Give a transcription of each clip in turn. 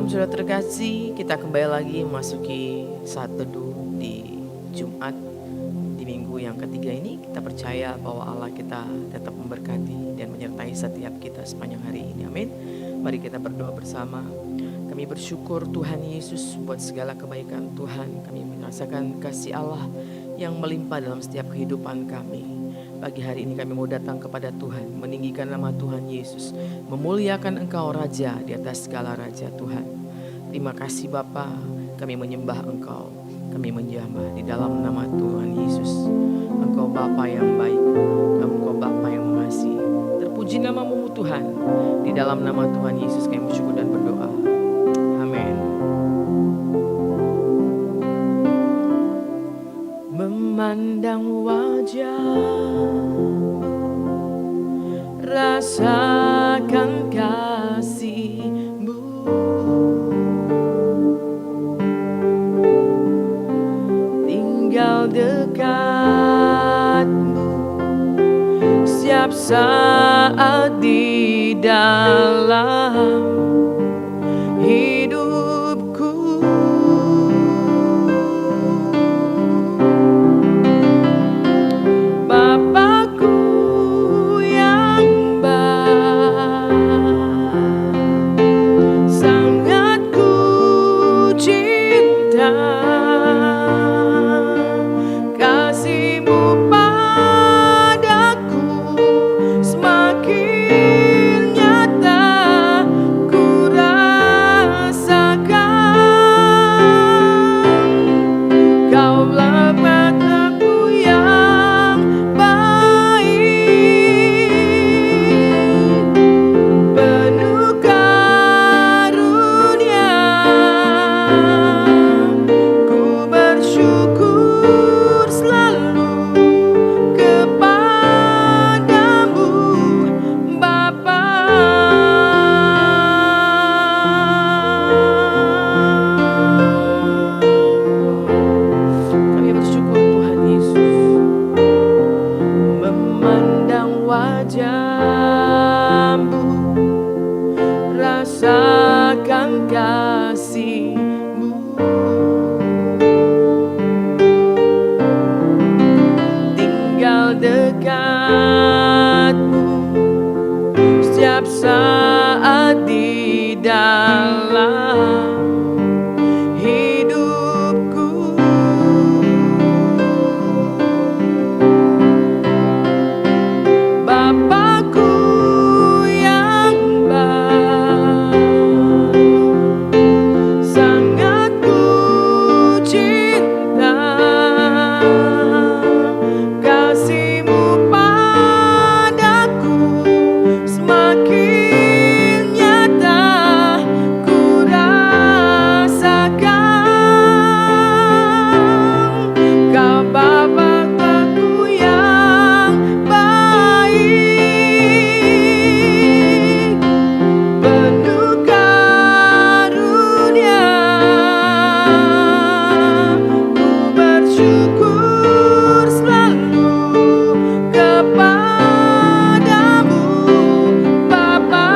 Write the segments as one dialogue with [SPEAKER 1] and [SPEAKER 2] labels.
[SPEAKER 1] Shalom saudara terkasih, kita kembali lagi memasuki saat teduh di Jumat di minggu yang ketiga ini. Kita percaya bahwa Allah kita tetap memberkati dan menyertai setiap kita sepanjang hari ini. Amin. Mari kita berdoa bersama. Kami bersyukur Tuhan Yesus buat segala kebaikan Tuhan. Kami merasakan kasih Allah yang melimpah dalam setiap kehidupan kami. Pagi hari ini kami mau datang kepada Tuhan, meninggikan nama Tuhan Yesus, memuliakan Engkau Raja di atas segala Raja Tuhan. Terima kasih Bapa, kami menyembah Engkau, kami menjamah di dalam nama Tuhan Yesus. Engkau Bapa yang baik, Engkau Bapa yang mengasihi. Terpuji namamu Tuhan, di dalam nama Tuhan Yesus kami bersyukur dan berdoa. Amin. Memandang wajah, rasakan kasih-Mu, tinggal dekat-Mu setiap saat di dalam hidupku. Bapakku yang baik, sangat ku cinta, kasih-Mu padaku semakin nyata ku rasakan. Kaulah mataku yang baik, penuh karunia. Ku bersyukur selalu kepadamu Bapa. Kami bersyukur Tuhan Yesus, memandang wajah-Mu, rasakan kasih-Mu, tinggal dekat-Mu setiap saat di dalam hidupku. Bapakku yang baik, sangat ku cinta, kasih-Mu padaku semakin nyata ku rasakan. Kau Bapakku yang baik, penuh karunia. Ku bersyukur selalu kepadamu Bapa.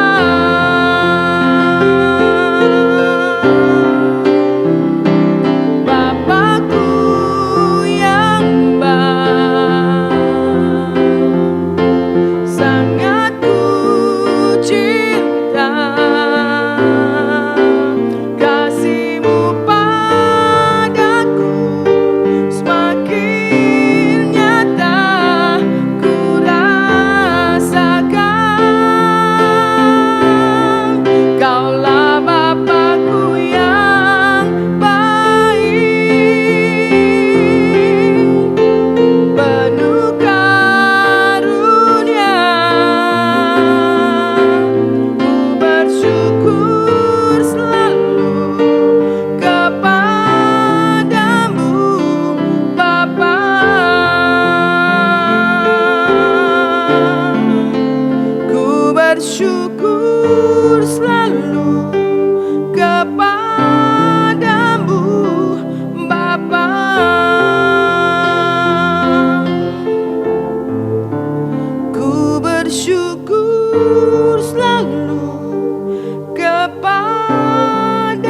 [SPEAKER 1] Bapakku yang baik, sangat ku cinta, kasih-Mu padaku semakin nyata ku rasakan. Kaulah Bapakku yang baik, penuh karunia. Ku bersyukur selalu kepadamu Bapa. Ku bersyukur selalu kepadamu Bapa. Ku bersyukur selalu kepadamu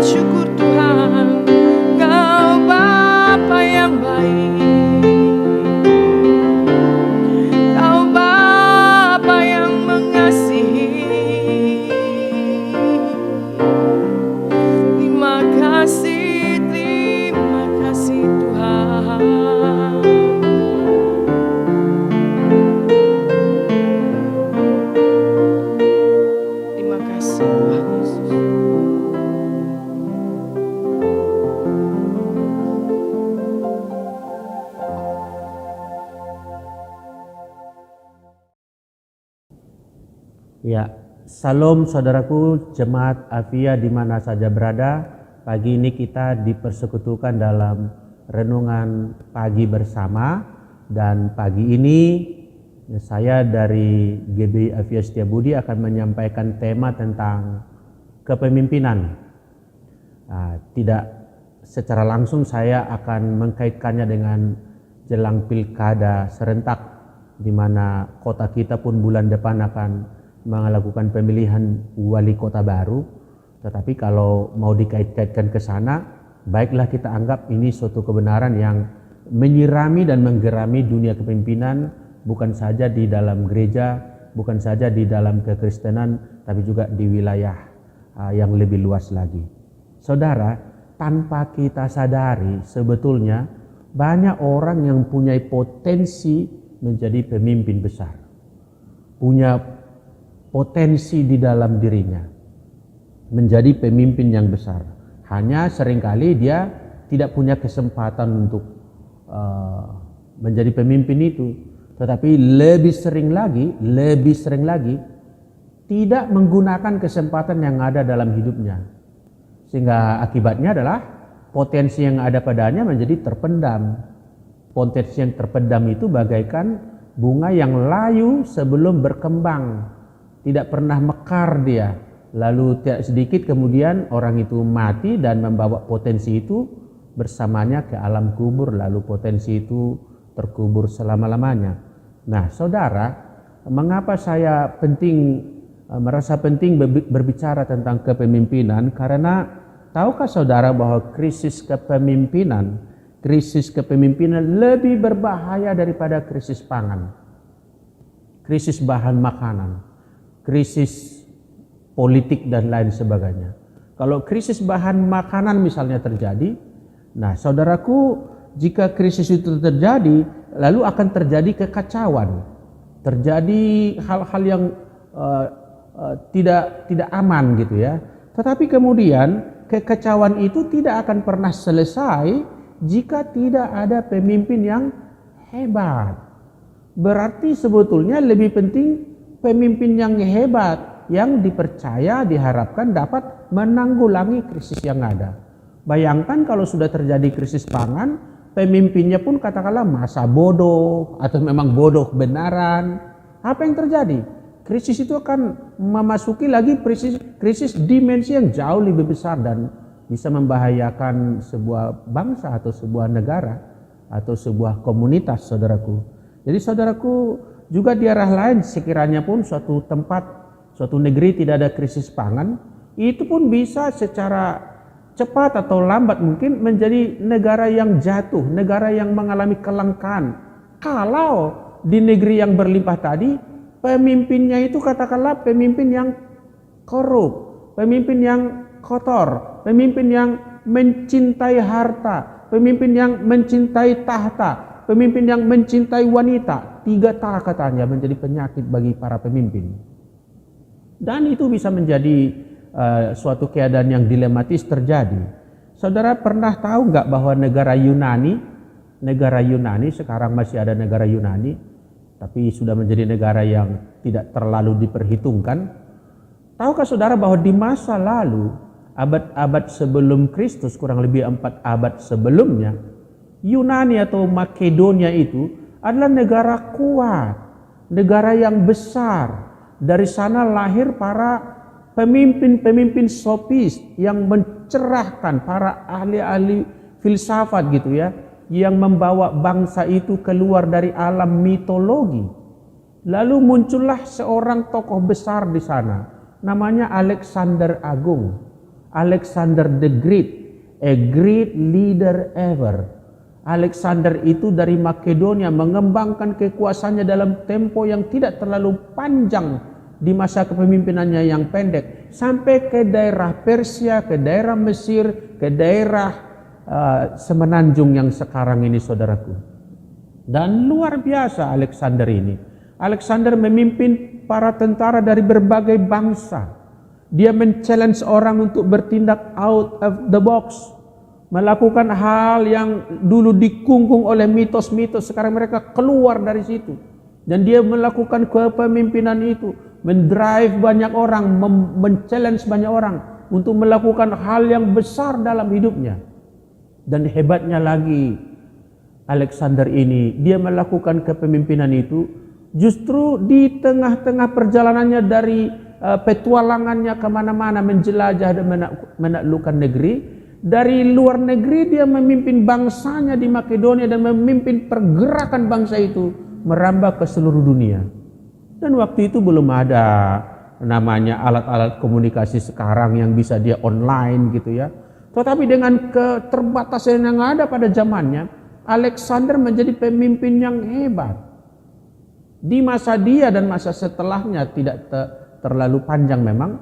[SPEAKER 1] syukur Tuhan, Kau Bapa yang baik, Kau Bapa yang mengasihi. Terima kasih Tuhan. Terima kasih Tuhan Yesus.
[SPEAKER 2] Ya, salam saudaraku jemaat Afia di mana saja berada. Pagi ini kita dipersekutukan dalam renungan pagi bersama, dan pagi ini saya dari GBI Afia Setiabudi akan menyampaikan tema tentang kepemimpinan. Tidak secara langsung saya akan mengkaitkannya dengan jelang pilkada serentak, di mana kota kita pun bulan depan akan melakukan pemilihan wali kota baru. Tetapi kalau mau dikait-kaitkan ke sana, baiklah kita anggap ini suatu kebenaran yang menyirami dan menggerami dunia kepemimpinan, bukan saja di dalam gereja, bukan saja di dalam kekristenan, tapi juga di wilayah yang lebih luas lagi. Saudara, tanpa kita sadari sebetulnya banyak orang yang punya potensi menjadi pemimpin besar, punya potensi di dalam dirinya menjadi pemimpin yang besar. Hanya seringkali dia tidak punya kesempatan untuk menjadi pemimpin itu. Tetapi lebih sering lagi tidak menggunakan kesempatan yang ada dalam hidupnya. Sehingga akibatnya adalah potensi yang ada padanya menjadi terpendam. Potensi yang terpendam itu bagaikan bunga yang layu sebelum berkembang. Tidak pernah mekar dia. Lalu tidak sedikit kemudian orang itu mati dan membawa potensi itu bersamanya ke alam kubur, lalu potensi itu terkubur selama-lamanya. Nah, saudara, mengapa saya merasa penting berbicara tentang kepemimpinan? Karena tahukah saudara bahwa krisis kepemimpinan lebih berbahaya daripada krisis pangan, krisis bahan makanan, krisis politik dan lain sebagainya. Kalau krisis bahan makanan misalnya terjadi, nah saudaraku, jika krisis itu terjadi, lalu akan terjadi kekacauan, terjadi hal-hal yang tidak aman gitu ya. Tetapi kemudian kekacauan itu tidak akan pernah selesai jika tidak ada pemimpin yang hebat. Berarti sebetulnya lebih penting pemimpin yang hebat, yang dipercaya, diharapkan dapat menanggulangi krisis yang ada. Bayangkan kalau sudah terjadi krisis pangan, pemimpinnya pun katakanlah masa bodoh atau memang bodoh benaran. Apa yang terjadi? Krisis itu akan memasuki lagi krisis dimensi yang jauh lebih besar dan bisa membahayakan sebuah bangsa atau sebuah negara atau sebuah komunitas, saudaraku. Jadi saudaraku, juga di arah lain sekiranya pun suatu tempat, suatu negeri tidak ada krisis pangan, itu pun bisa secara cepat atau lambat mungkin menjadi negara yang jatuh, negara yang mengalami kelangkaan. Kalau di negeri yang berlimpah tadi, pemimpinnya itu katakanlah pemimpin yang korup, pemimpin yang kotor, pemimpin yang mencintai harta, pemimpin yang mencintai tahta, pemimpin yang mencintai wanita. 3 katanya menjadi penyakit bagi para pemimpin. Dan itu bisa menjadi suatu keadaan yang dilematis terjadi. Saudara pernah tahu nggak bahwa negara Yunani sekarang masih ada negara Yunani, tapi sudah menjadi negara yang tidak terlalu diperhitungkan. Tahukah saudara bahwa di masa lalu, abad-abad sebelum Kristus, kurang lebih 4 abad sebelumnya, Yunani atau Makedonia itu adalah negara kuat, negara yang besar. Dari sana lahir para pemimpin-pemimpin sofis yang mencerahkan, para ahli-ahli filsafat gitu ya, yang membawa bangsa itu keluar dari alam mitologi. Lalu muncullah seorang tokoh besar di sana, namanya Alexander Agung. Alexander the Great, a great leader ever. Alexander itu dari Makedonia mengembangkan kekuasaannya dalam tempo yang tidak terlalu panjang di masa kepemimpinannya yang pendek, sampai ke daerah Persia, ke daerah Mesir, ke daerah semenanjung yang sekarang ini, saudaraku. Dan luar biasa Alexander ini. Alexander memimpin para tentara dari berbagai bangsa. Dia men-challenge orang untuk bertindak out of the box, melakukan hal yang dulu dikungkung oleh mitos-mitos, sekarang mereka keluar dari situ. Dan dia melakukan kepemimpinan itu, mendrive banyak orang, men-challenge banyak orang untuk melakukan hal yang besar dalam hidupnya. Dan hebatnya lagi, Alexander ini, dia melakukan kepemimpinan itu justru di tengah-tengah perjalanannya dari petualangannya kemana-mana menjelajah dan menaklukkan negeri. Dari luar negeri dia memimpin bangsanya di Makedonia dan memimpin pergerakan bangsa itu merambah ke seluruh dunia. Dan waktu itu belum ada namanya alat-alat komunikasi sekarang yang bisa dia online gitu ya. Tetapi dengan keterbatasan yang ada pada zamannya, Alexander menjadi pemimpin yang hebat. Di masa dia dan masa setelahnya tidak terlalu panjang memang,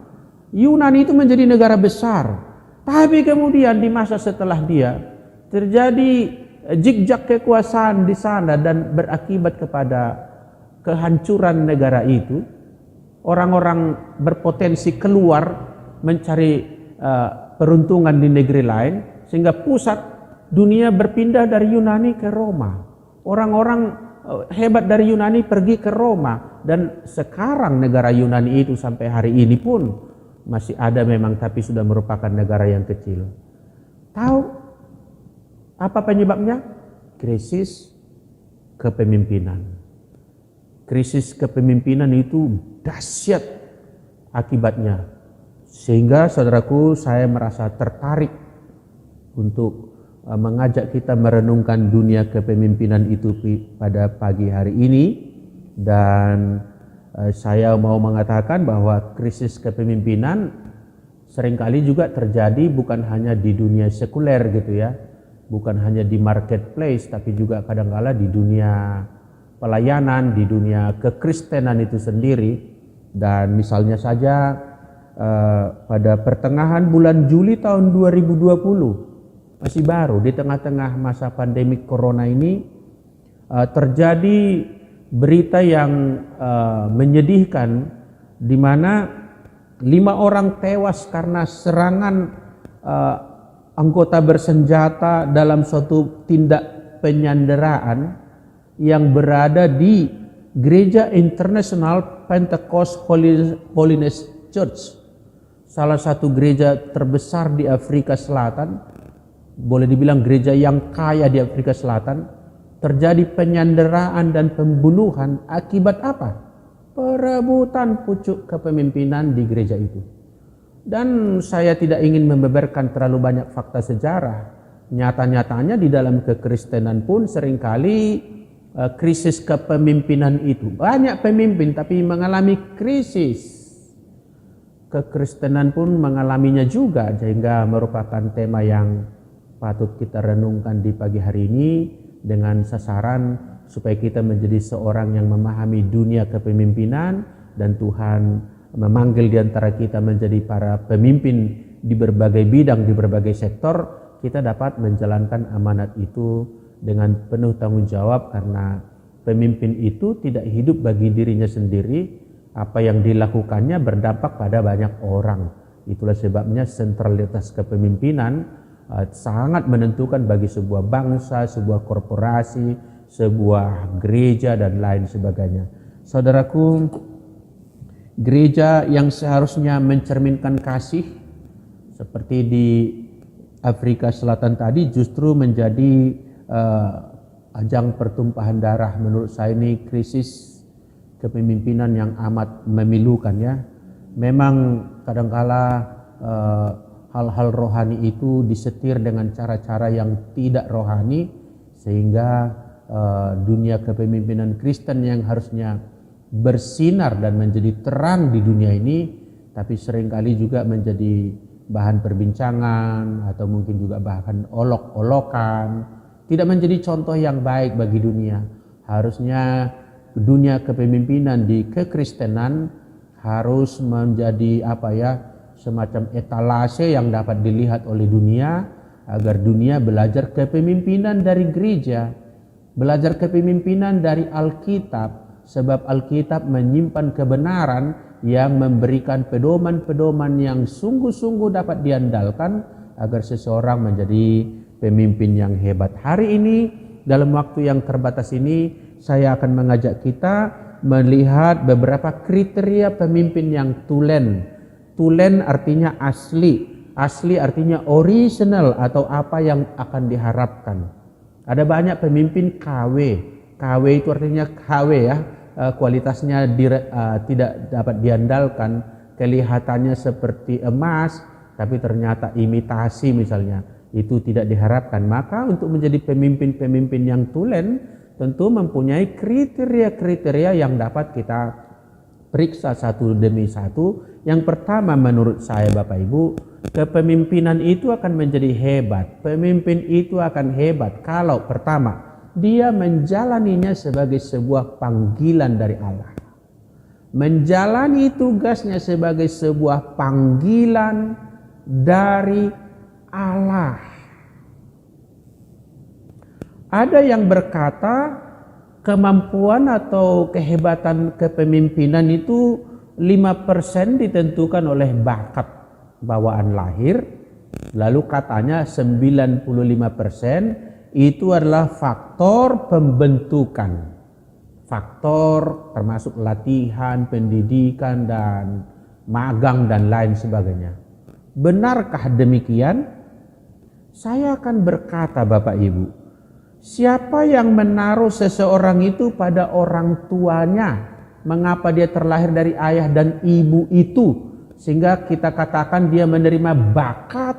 [SPEAKER 2] Yunani itu menjadi negara besar. Tapi kemudian di masa setelah dia terjadi jejak kekuasaan di sana dan berakibat kepada kehancuran negara itu. Orang-orang berpotensi keluar mencari peruntungan di negeri lain, sehingga pusat dunia berpindah dari Yunani ke Roma. Orang-orang hebat dari Yunani pergi ke Roma, dan sekarang negara Yunani itu sampai hari ini pun masih ada memang, tapi sudah merupakan negara yang kecil. Tahu apa penyebabnya? Krisis kepemimpinan. Krisis kepemimpinan itu dahsyat akibatnya. Sehingga saudaraku, saya merasa tertarik untuk mengajak kita merenungkan dunia kepemimpinan itu pada pagi hari ini. Dan saya mau mengatakan bahwa krisis kepemimpinan seringkali juga terjadi bukan hanya di dunia sekuler gitu ya, bukan hanya di marketplace, tapi juga kadang-kala di dunia pelayanan, di dunia kekristenan itu sendiri. Dan misalnya saja pada pertengahan bulan Juli tahun 2020, masih baru di tengah-tengah masa pandemi corona ini, terjadi berita yang menyedihkan, di mana 5 orang tewas karena serangan anggota bersenjata dalam suatu tindak penyanderaan yang berada di Gereja International Pentecost Holiness Church, salah satu gereja terbesar di Afrika Selatan, boleh dibilang gereja yang kaya di Afrika Selatan. Terjadi penyanderaan dan pembunuhan akibat apa? Perebutan pucuk kepemimpinan di gereja itu. Dan saya tidak ingin membeberkan terlalu banyak fakta sejarah. Nyata-nyatanya di dalam kekristenan pun seringkali krisis kepemimpinan itu. Banyak pemimpin tapi mengalami krisis. Kekristenan pun mengalaminya juga, sehingga merupakan tema yang patut kita renungkan di pagi hari ini, dengan sasaran supaya kita menjadi seorang yang memahami dunia kepemimpinan, dan Tuhan memanggil di antara kita menjadi para pemimpin di berbagai bidang, di berbagai sektor. Kita dapat menjalankan amanat itu dengan penuh tanggung jawab, karena pemimpin itu tidak hidup bagi dirinya sendiri. Apa yang dilakukannya berdampak pada banyak orang. Itulah sebabnya sentralitas kepemimpinan sangat menentukan bagi sebuah bangsa, sebuah korporasi, sebuah gereja, dan lain sebagainya. Saudaraku, gereja yang seharusnya mencerminkan kasih seperti di Afrika Selatan tadi justru menjadi ajang pertumpahan darah. Menurut saya ini krisis kepemimpinan yang amat memilukan ya. Memang kadangkala hal-hal rohani itu disetir dengan cara-cara yang tidak rohani, sehingga dunia kepemimpinan Kristen yang harusnya bersinar dan menjadi terang di dunia ini, tapi seringkali juga menjadi bahan perbincangan atau mungkin juga bahan olok-olokan, tidak menjadi contoh yang baik bagi dunia. Harusnya dunia kepemimpinan di kekristenan harus menjadi semacam etalase yang dapat dilihat oleh dunia, agar dunia belajar kepemimpinan dari gereja, belajar kepemimpinan dari Alkitab, sebab Alkitab menyimpan kebenaran yang memberikan pedoman-pedoman yang sungguh-sungguh dapat diandalkan agar seseorang menjadi pemimpin yang hebat. Hari ini dalam waktu yang terbatas ini saya akan mengajak kita melihat beberapa kriteria pemimpin yang tulen. Tulen artinya asli. Asli artinya original atau apa yang akan diharapkan. Ada banyak pemimpin KW. KW itu artinya KW ya. Kualitasnya tidak dapat diandalkan, kelihatannya seperti emas tapi ternyata imitasi misalnya, itu tidak diharapkan. Maka untuk menjadi pemimpin-pemimpin yang tulen tentu mempunyai kriteria-kriteria yang dapat kita periksa satu demi satu. Yang pertama menurut saya Bapak Ibu, kepemimpinan itu akan menjadi hebat. Pemimpin itu akan hebat kalau pertama dia menjalaninya sebagai sebuah panggilan dari Allah. Menjalani tugasnya sebagai sebuah panggilan dari Allah. Ada yang berkata kemampuan atau kehebatan kepemimpinan itu 5% ditentukan oleh bakat bawaan lahir. Lalu katanya 95% itu adalah faktor pembentukan. Faktor termasuk latihan, pendidikan, dan magang dan lain sebagainya. Benarkah demikian? Saya akan berkata Bapak Ibu, siapa yang menaruh seseorang itu pada orang tuanya? Mengapa dia terlahir dari ayah dan ibu itu? Sehingga kita katakan dia menerima bakat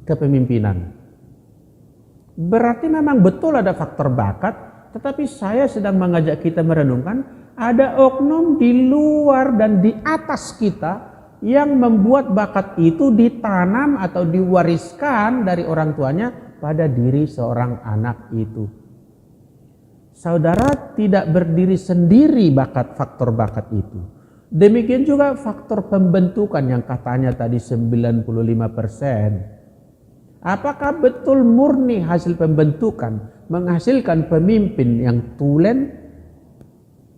[SPEAKER 2] kepemimpinan. Berarti memang betul ada faktor bakat, tetapi saya sedang mengajak kita merenungkan ada oknum di luar dan di atas kita yang membuat bakat itu ditanam atau diwariskan dari orang tuanya pada diri seorang anak itu. Saudara tidak berdiri sendiri faktor bakat itu. Demikian juga faktor pembentukan yang katanya tadi 95%. Apakah betul murni hasil pembentukan menghasilkan pemimpin yang tulen?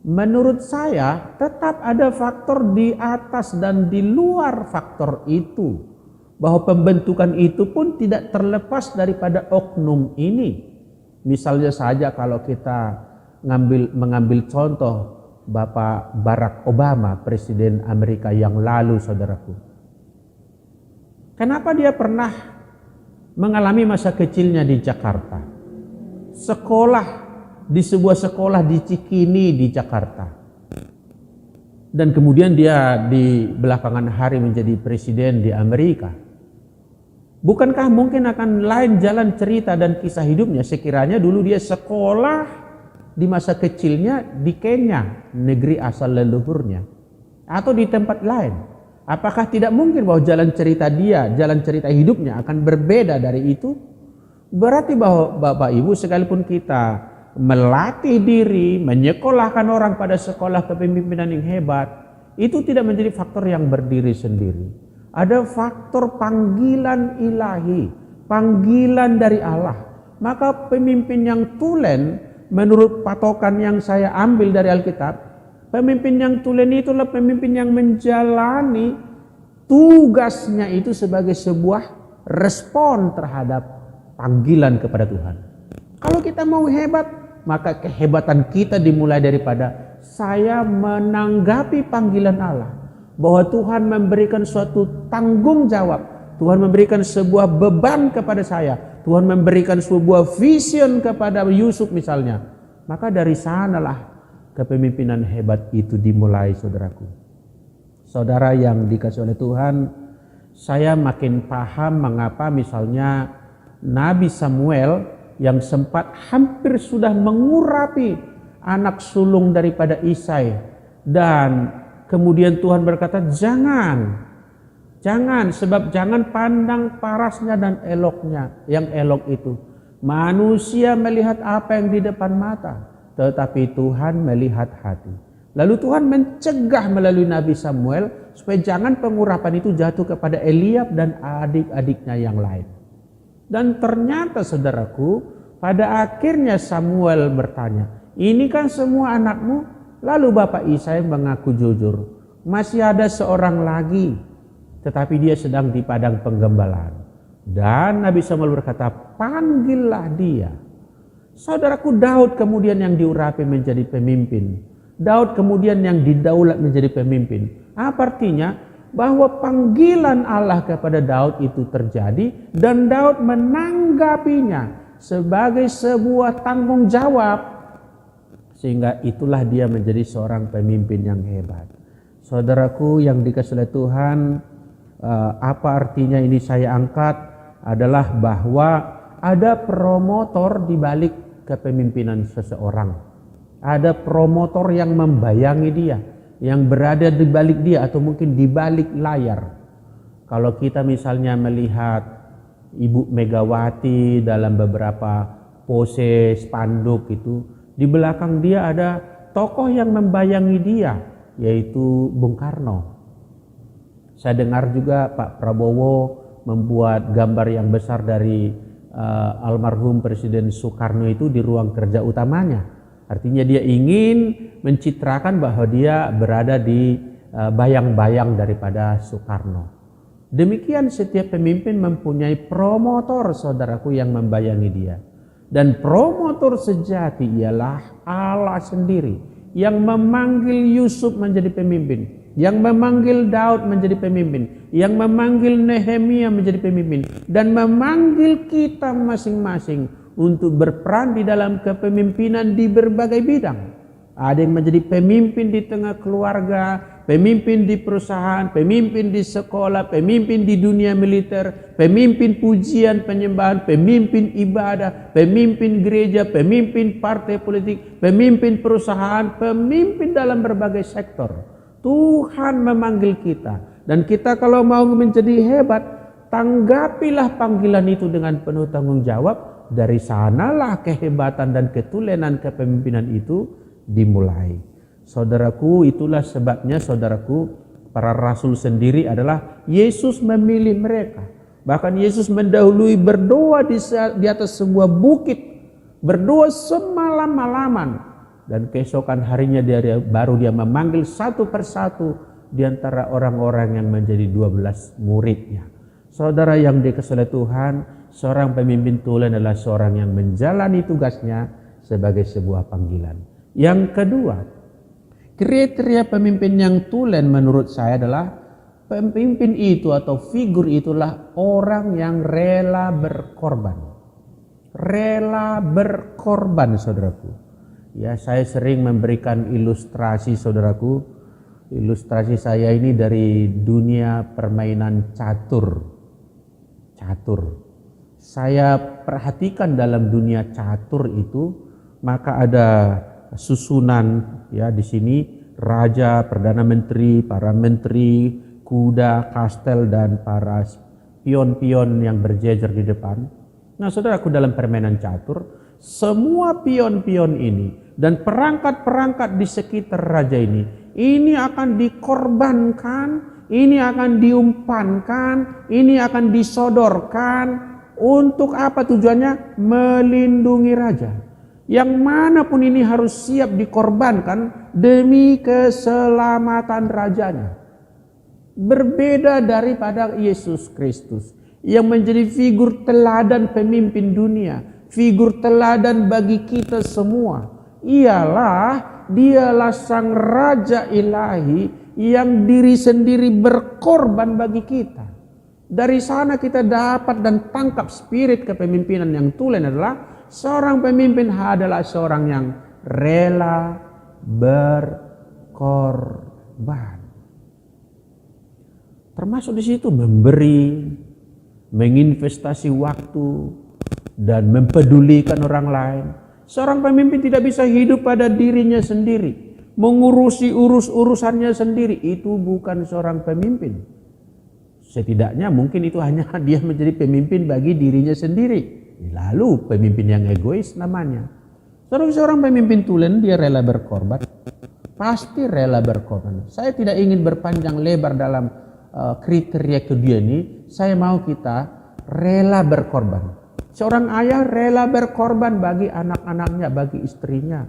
[SPEAKER 2] Menurut saya tetap ada faktor di atas dan di luar faktor itu. Bahwa pembentukan itu pun tidak terlepas daripada oknum ini. Misalnya saja kalau kita mengambil contoh Bapak Barack Obama, Presiden Amerika yang lalu, saudaraku. Kenapa dia pernah mengalami masa kecilnya di Jakarta? Di sebuah sekolah di Cikini di Jakarta. Dan kemudian dia di belakangan hari menjadi presiden di Amerika. Bukankah mungkin akan lain jalan cerita dan kisah hidupnya sekiranya dulu dia sekolah di masa kecilnya di Kenya, negeri asal leluhurnya, atau di tempat lain? Apakah tidak mungkin bahwa jalan cerita hidupnya akan berbeda dari itu? Berarti bahwa Bapak Ibu, sekalipun kita melatih diri, menyekolahkan orang pada sekolah kepemimpinan yang hebat, itu tidak menjadi faktor yang berdiri sendiri. Ada faktor panggilan ilahi, panggilan dari Allah. Maka pemimpin yang tulen, menurut patokan yang saya ambil dari Alkitab, pemimpin yang tulen itulah pemimpin yang menjalani tugasnya itu sebagai sebuah respon terhadap panggilan kepada Tuhan. Kalau kita mau hebat, maka kehebatan kita dimulai daripada saya menanggapi panggilan Allah. Bahwa Tuhan memberikan suatu tanggung jawab. Tuhan memberikan sebuah beban kepada saya. Tuhan memberikan sebuah vision kepada Yusuf misalnya. Maka dari sanalah kepemimpinan hebat itu dimulai, saudaraku. Saudara yang dikasihi oleh Tuhan, saya makin paham mengapa misalnya Nabi Samuel yang sempat hampir sudah mengurapi anak sulung daripada Isai, dan kemudian Tuhan berkata, jangan, Sebab jangan pandang parasnya dan eloknya, yang elok itu. Manusia melihat apa yang di depan mata, tetapi Tuhan melihat hati. Lalu Tuhan mencegah melalui Nabi Samuel supaya jangan pengurapan itu jatuh kepada Eliab dan adik-adiknya yang lain. Dan ternyata saudaraku, pada akhirnya Samuel bertanya, ini kan semua anakmu? Lalu Bapak Isai mengaku jujur, masih ada seorang lagi, tetapi dia sedang di padang penggembalaan. Dan Nabi Samuel berkata, panggillah dia. Saudaraku, Daud kemudian yang diurapi menjadi pemimpin. Daud kemudian yang didaulat menjadi pemimpin. Apa artinya? Bahwa panggilan Allah kepada Daud itu terjadi dan Daud menanggapinya sebagai sebuah tanggung jawab. Sehingga itulah dia menjadi seorang pemimpin yang hebat. Saudaraku yang dikasihi oleh Tuhan, apa artinya ini saya angkat adalah bahwa ada promotor di balik kepemimpinan seseorang. Ada promotor yang membayangi dia, yang berada di balik dia atau mungkin di balik layar. Kalau kita misalnya melihat Ibu Megawati dalam beberapa pose spanduk itu, di belakang dia ada tokoh yang membayangi dia, yaitu Bung Karno. Saya dengar juga Pak Prabowo membuat gambar yang besar dari almarhum Presiden Soekarno itu di ruang kerja utamanya. Artinya dia ingin mencitrakan bahwa dia berada di bayang-bayang daripada Soekarno. Demikian setiap pemimpin mempunyai promotor, saudaraku, yang membayangi dia. Dan promotor sejati ialah Allah sendiri yang memanggil Yusuf menjadi pemimpin, yang memanggil Daud menjadi pemimpin, yang memanggil Nehemia menjadi pemimpin, dan memanggil kita masing-masing untuk berperan di dalam kepemimpinan di berbagai bidang. Ada yang menjadi pemimpin di tengah keluarga, pemimpin di perusahaan, pemimpin di sekolah, pemimpin di dunia militer, pemimpin pujian penyembahan, pemimpin ibadah, pemimpin gereja, pemimpin partai politik, pemimpin perusahaan, pemimpin dalam berbagai sektor. Tuhan memanggil kita, dan kita kalau mau menjadi hebat, tanggapilah panggilan itu dengan penuh tanggung jawab. Dari sanalah kehebatan dan ketulenan kepemimpinan itu dimulai. Saudaraku, itulah sebabnya saudaraku, para rasul sendiri adalah Yesus memilih mereka. Bahkan Yesus mendahului berdoa di atas sebuah bukit, berdoa semalam-malaman, dan keesokan harinya baru dia memanggil satu persatu di antara orang-orang yang menjadi 12 muridnya. Saudara yang dikasihi oleh Tuhan, seorang pemimpin tulen adalah seorang yang menjalani tugasnya sebagai sebuah panggilan. Yang kedua, kriteria pemimpin yang tulen menurut saya adalah pemimpin itu atau figur itulah orang yang rela berkorban. Rela berkorban, saudaraku. Ya, saya sering memberikan ilustrasi, saudaraku. Ilustrasi saya ini dari dunia permainan catur. Saya perhatikan dalam dunia catur itu, maka ada susunan ya di sini, raja, perdana menteri, para menteri, kuda, kastel, dan para pion-pion yang berjejer di depan. Nah, saudaraku, dalam permainan catur, semua pion-pion ini dan perangkat-perangkat di sekitar raja ini akan dikorbankan, ini akan diumpankan, ini akan disodorkan. Untuk apa tujuannya? Melindungi raja. Yang manapun ini harus siap dikorbankan demi keselamatan rajanya. Berbeda daripada Yesus Kristus yang menjadi figur teladan pemimpin dunia, figur teladan bagi kita semua. Dialah sang Raja Ilahi yang diri sendiri berkorban bagi kita. Dari sana kita dapat dan tangkap spirit kepemimpinan yang tulen adalah seorang pemimpin adalah seorang yang rela berkorban. Termasuk di situ memberi, menginvestasi waktu, dan mempedulikan orang lain. Seorang pemimpin tidak bisa hidup pada dirinya sendiri, mengurusi urusannya sendiri. Itu bukan seorang pemimpin. Setidaknya mungkin itu hanya dia menjadi pemimpin bagi dirinya sendiri. Lalu pemimpin yang egois namanya. Seorang pemimpin tulen dia rela berkorban. Pasti rela berkorban. Saya tidak ingin berpanjang lebar dalam kriteria kedua ini. Saya mau kita rela berkorban. Seorang ayah rela berkorban bagi anak-anaknya, bagi istrinya.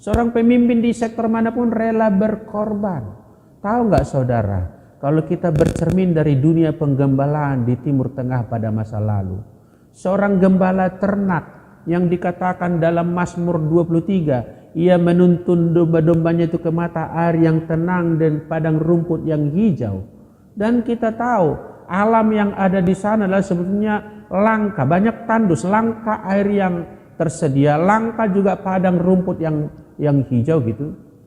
[SPEAKER 2] Seorang pemimpin di sektor manapun rela berkorban. Tahu nggak saudara, kalau kita bercermin dari dunia penggembalaan di Timur Tengah pada masa lalu, seorang gembala ternak yang dikatakan dalam Mazmur 23, ia menuntun domba-dombanya itu ke mata air yang tenang dan padang rumput yang hijau. Dan kita tahu alam yang ada di sana adalah sebetulnya langka, banyak tandus, langka air yang tersedia, langka juga padang rumput yang hijau gitu.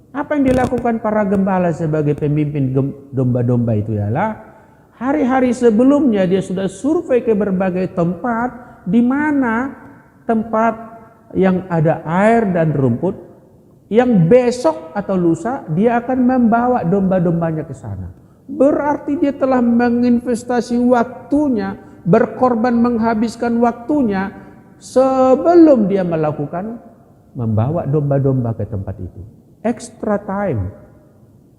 [SPEAKER 2] Apa yang dilakukan para gembala sebagai pemimpin domba-domba itu ialah hari-hari sebelumnya dia sudah survei ke berbagai tempat di mana tempat yang ada air dan rumput, yang besok atau lusa dia akan membawa domba-dombanya ke sana. Berarti dia telah menginvestasi waktunya, berkorban menghabiskan waktunya sebelum dia melakukan membawa domba-domba ke tempat itu. Extra time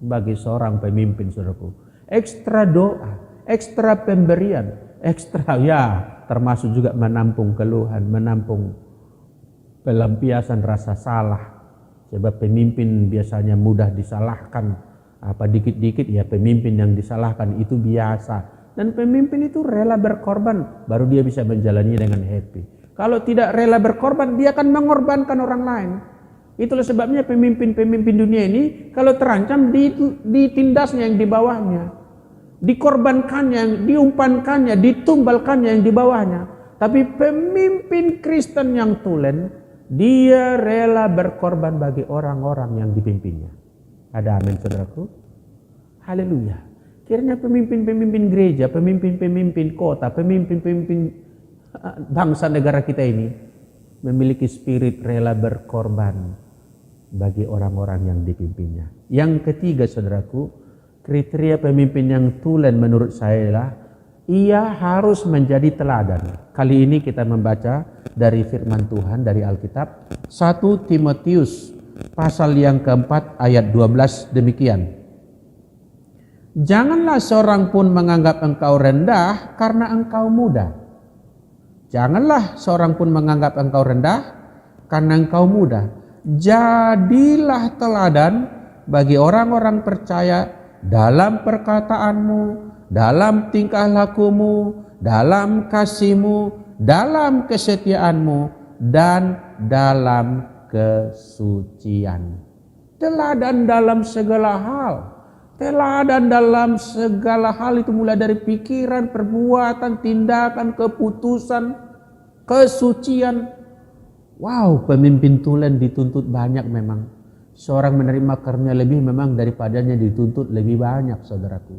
[SPEAKER 2] bagi seorang pemimpin, saudaraku. Ekstra doa, ekstra pemberian, ekstra termasuk juga menampung keluhan, menampung pelampiasan rasa salah. Sebab pemimpin biasanya mudah disalahkan. Apa dikit-dikit ya pemimpin yang disalahkan itu biasa. Dan pemimpin itu rela berkorban baru dia bisa menjalani dengan happy. Kalau tidak rela berkorban dia akan mengorbankan orang lain. Itulah sebabnya pemimpin-pemimpin dunia ini kalau terancam ditindasnya yang di bawahnya, dikorbankannya, diumpankannya, ditumbalkannya yang di bawahnya. Tapi pemimpin Kristen yang tulen, dia rela berkorban bagi orang-orang yang dipimpinnya. Ada amin saudaraku? Haleluya. Kiranya pemimpin-pemimpin gereja, pemimpin-pemimpin kota, pemimpin-pemimpin bangsa negara kita ini memiliki spirit rela berkorban bagi orang-orang yang dipimpinnya. Yang ketiga saudaraku, kriteria pemimpin yang tulen menurut saya adalah ia harus menjadi teladan. Kali ini kita membaca dari firman Tuhan dari Alkitab 1 Timotius pasal yang keempat ayat 12 demikian. Janganlah seorang pun menganggap engkau rendah karena engkau muda. Janganlah seorang pun menganggap engkau rendah karena engkau muda. Jadilah teladan bagi orang-orang percaya dalam perkataanmu, dalam tingkah lakumu, dalam kasihmu, dalam kesetiaanmu, dan dalam kesucian. Teladan dalam segala hal. Teladan dalam segala hal itu mulai dari pikiran, perbuatan, tindakan, keputusan, kesucian. Wow, pemimpin tulen dituntut banyak memang. Seorang menerima karunia lebih memang daripadanya dituntut lebih banyak, saudaraku.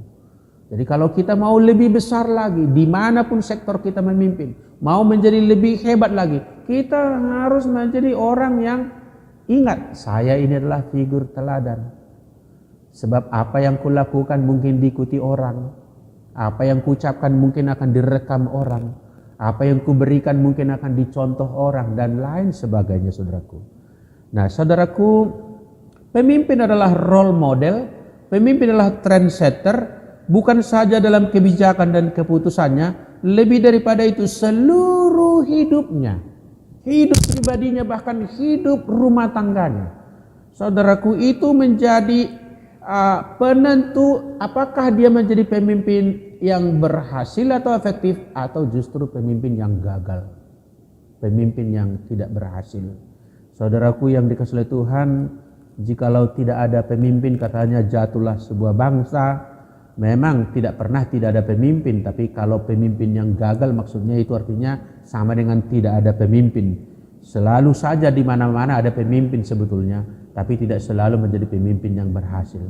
[SPEAKER 2] Jadi kalau kita mau lebih besar lagi, dimanapun sektor kita memimpin, mau menjadi lebih hebat lagi, kita harus menjadi orang yang ingat, saya ini adalah figur teladan. Sebab apa yang kulakukan mungkin diikuti orang, apa yang kuucapkan mungkin akan direkam orang, apa yang kuberikan mungkin akan dicontoh orang, dan lain sebagainya, saudaraku. Nah, saudaraku, pemimpin adalah role model, pemimpin adalah trendsetter, bukan saja dalam kebijakan dan keputusannya, lebih daripada itu seluruh hidupnya, hidup pribadinya, bahkan hidup rumah tangganya. Saudaraku, itu menjadi penentu apakah dia menjadi pemimpin yang berhasil atau efektif, atau justru pemimpin yang gagal, pemimpin yang tidak berhasil. Saudaraku yang dikasihi Tuhan, jikalau tidak ada pemimpin, katanya jatuhlah sebuah bangsa. Memang tidak pernah tidak ada pemimpin, tapi kalau pemimpin yang gagal maksudnya itu artinya sama dengan tidak ada pemimpin. Selalu saja di mana-mana ada pemimpin sebetulnya, tapi tidak selalu menjadi pemimpin yang berhasil.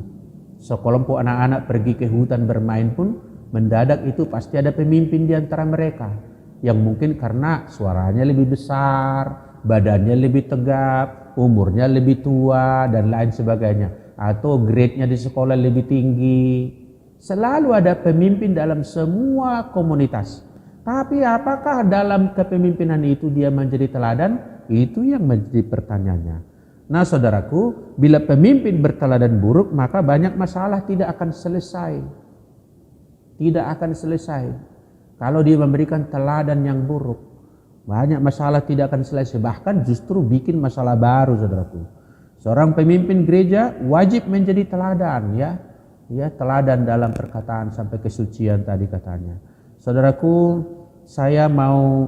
[SPEAKER 2] Sekelompok anak-anak pergi ke hutan bermain pun mendadak itu pasti ada pemimpin di antara mereka yang mungkin karena suaranya lebih besar, badannya lebih tegap, umurnya lebih tua dan lain sebagainya, atau grade-nya di sekolah lebih tinggi Selalu ada pemimpin dalam semua komunitas. Tapi apakah dalam kepemimpinan itu dia menjadi teladan? Itu yang menjadi pertanyaannya. Nah saudaraku, bila pemimpin berteladan buruk, maka banyak masalah tidak akan selesai. Tidak akan selesai. Kalau dia memberikan teladan yang buruk, banyak masalah tidak akan selesai. Bahkan justru bikin masalah baru, saudaraku. Seorang pemimpin gereja wajib menjadi teladan, ya. Ya, teladan dalam perkataan sampai kesucian tadi katanya. Saudaraku, saya mau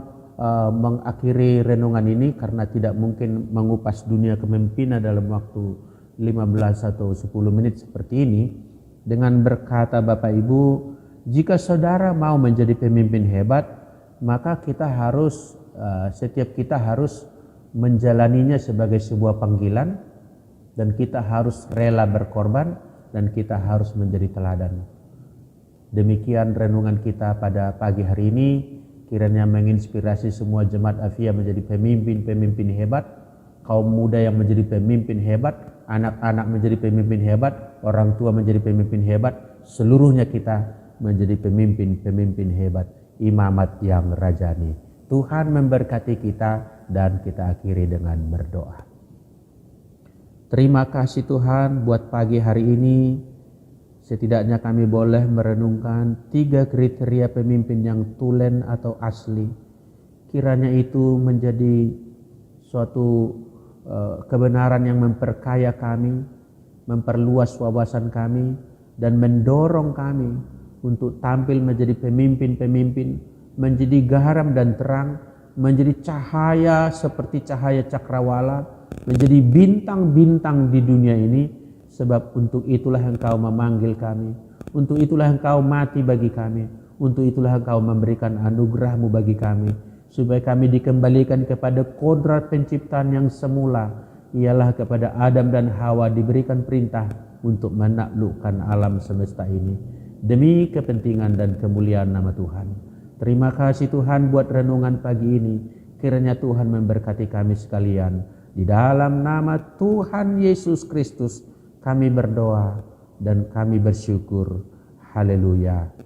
[SPEAKER 2] mengakhiri renungan ini karena tidak mungkin mengupas dunia kepemimpinan dalam waktu 15 atau 10 menit seperti ini. Dengan berkata Bapak Ibu, jika saudara mau menjadi pemimpin hebat, maka kita harus, setiap kita harus menjalaninya sebagai sebuah panggilan, dan kita harus rela berkorban, dan kita harus menjadi teladan. Demikian renungan kita pada pagi hari ini. Kiranya menginspirasi semua jemaat Afia menjadi pemimpin-pemimpin hebat, kaum muda yang menjadi pemimpin hebat, anak-anak menjadi pemimpin hebat, orang tua menjadi pemimpin hebat, seluruhnya kita menjadi pemimpin-pemimpin hebat, imamat yang rajani. Tuhan memberkati kita, dan kita akhiri dengan berdoa. Terima kasih Tuhan buat pagi hari ini. Setidaknya kami boleh merenungkan 3 kriteria pemimpin yang tulen atau asli. Kiranya itu menjadi suatu kebenaran yang memperkaya kami, memperluas wawasan kami, dan mendorong kami untuk tampil menjadi pemimpin-pemimpin, menjadi garam dan terang, menjadi cahaya seperti cahaya cakrawala, menjadi bintang-bintang di dunia ini, sebab untuk itulah Engkau memanggil kami, untuk itulah Engkau mati bagi kami, untuk itulah Engkau memberikan anugerah-Mu bagi kami, supaya kami dikembalikan kepada kodrat penciptaan yang semula, ialah kepada Adam dan Hawa diberikan perintah untuk menaklukkan alam semesta ini, demi kepentingan dan kemuliaan nama Tuhan. Terima kasih Tuhan buat renungan pagi ini. Kiranya Tuhan memberkati kami sekalian. Di dalam nama Tuhan Yesus Kristus kami berdoa dan kami bersyukur. Haleluya.